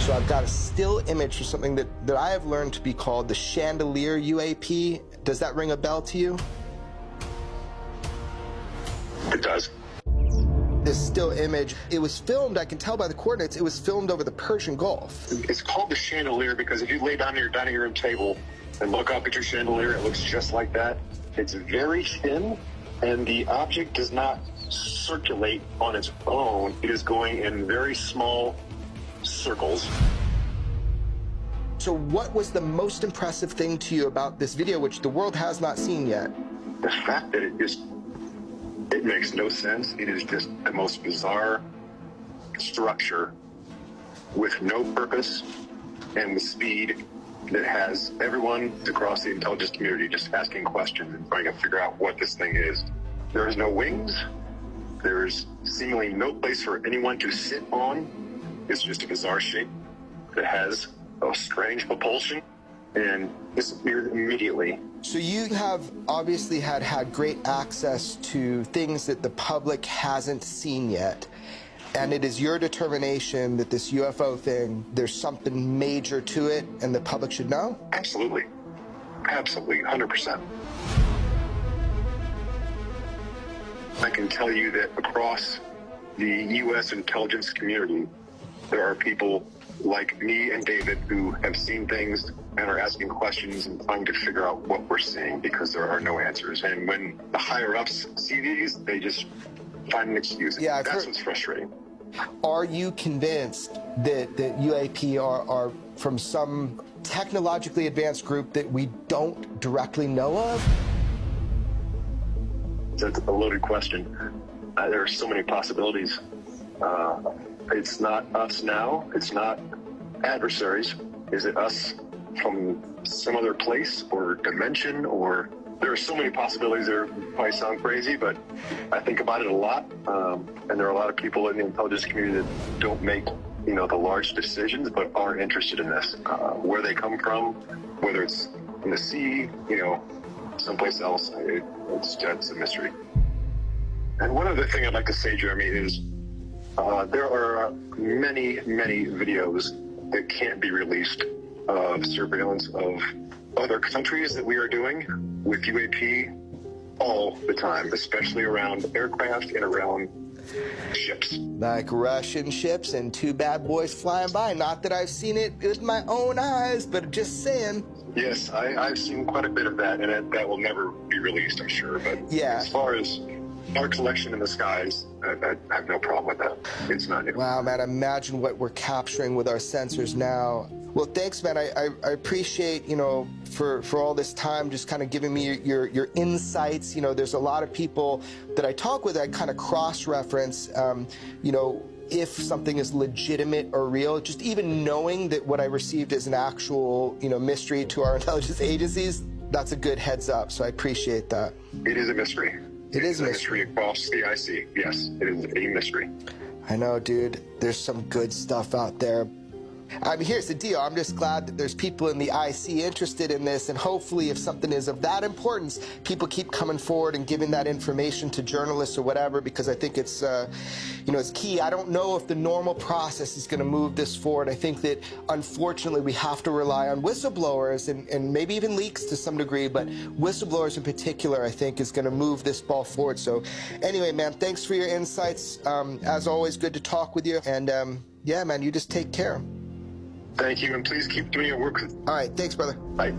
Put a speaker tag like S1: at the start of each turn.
S1: So I've got a still image for something that I have learned to be called the Chandelier UAP. Does that ring a bell to you?
S2: It does.
S1: This still image, it was filmed, I can tell by the coordinates, it was filmed over the Persian Gulf.
S2: It's called the chandelier because if you lay down on your dining room table and look up at your chandelier, it looks just like that. It's very thin, and the object does not circulate on its own. It is going in very small circles.
S1: So what was the most impressive thing to you about this video, which the world has not seen yet?
S2: The fact that it makes no sense. It is just the most bizarre structure with no purpose and with speed that has everyone across the intelligence community just asking questions and trying to figure out what this thing is. There is no wings. There's seemingly no place for anyone to sit on. It's just a bizarre shape that has a strange propulsion and disappeared immediately.
S1: So you have obviously had great access to things that the public hasn't seen yet. And it is your determination that this UFO thing, there's something major to it and the public should know?
S2: Absolutely. Absolutely, 100%. I can tell you that across the U.S. intelligence community, there are people like me and David who have seen things and are asking questions and trying to figure out what we're seeing because there are no answers. And when the higher-ups see these, they just find an excuse.
S1: Yeah,
S2: that's what's frustrating.
S1: Are you convinced that UAP are from some technologically advanced group that we don't directly know of?
S2: That's a loaded question. There are so many possibilities. It's not us now. It's not adversaries. Is it us from some other place or dimension? Or there are so many possibilities that probably sound crazy, but I think about it a lot. And there are a lot of people in the intelligence community that don't make, the large decisions, but are interested in this. Where they come from, whether it's in the sea, someplace else, it's a mystery. And one other thing I'd like to say, Jeremy, is there are many, many videos that can't be released of surveillance of other countries that we are doing with UAP all the time, especially around aircraft and around ships.
S1: Like Russian ships and two bad boys flying by. Not that I've seen it with my own eyes, but just saying.
S2: Yes, I've seen quite a bit of that, and that will never be released, I'm sure. But
S1: yeah,
S2: as far as our collection in the skies, I have no problem with that. It's not new.
S1: Wow, man, imagine what we're capturing with our sensors now. Well, thanks, man. I appreciate, for all this time, just kind of giving me your insights. There's a lot of people that I talk with, I kind of cross-reference, if something is legitimate or real, just even knowing that what I received is an actual, mystery to our intelligence agencies, that's a good heads up, so I appreciate that.
S2: It is a mystery.
S1: It is a mystery
S2: across the IC. Yes, it is a mystery.
S1: I know, dude. There's some good stuff out there. I mean, here's the deal. I'm just glad that there's people in the IC interested in this, and hopefully if something is of that importance, people keep coming forward and giving that information to journalists or whatever, because I think it's, it's key. I don't know if the normal process is going to move this forward. I think that, unfortunately, we have to rely on whistleblowers and maybe even leaks to some degree, but whistleblowers in particular, I think, is going to move this ball forward. So anyway, man, thanks for your insights. As always, good to talk with you. And, yeah, man, you just take care.
S2: Thank you, and please keep doing your work.
S1: All right, thanks, brother.
S2: Bye.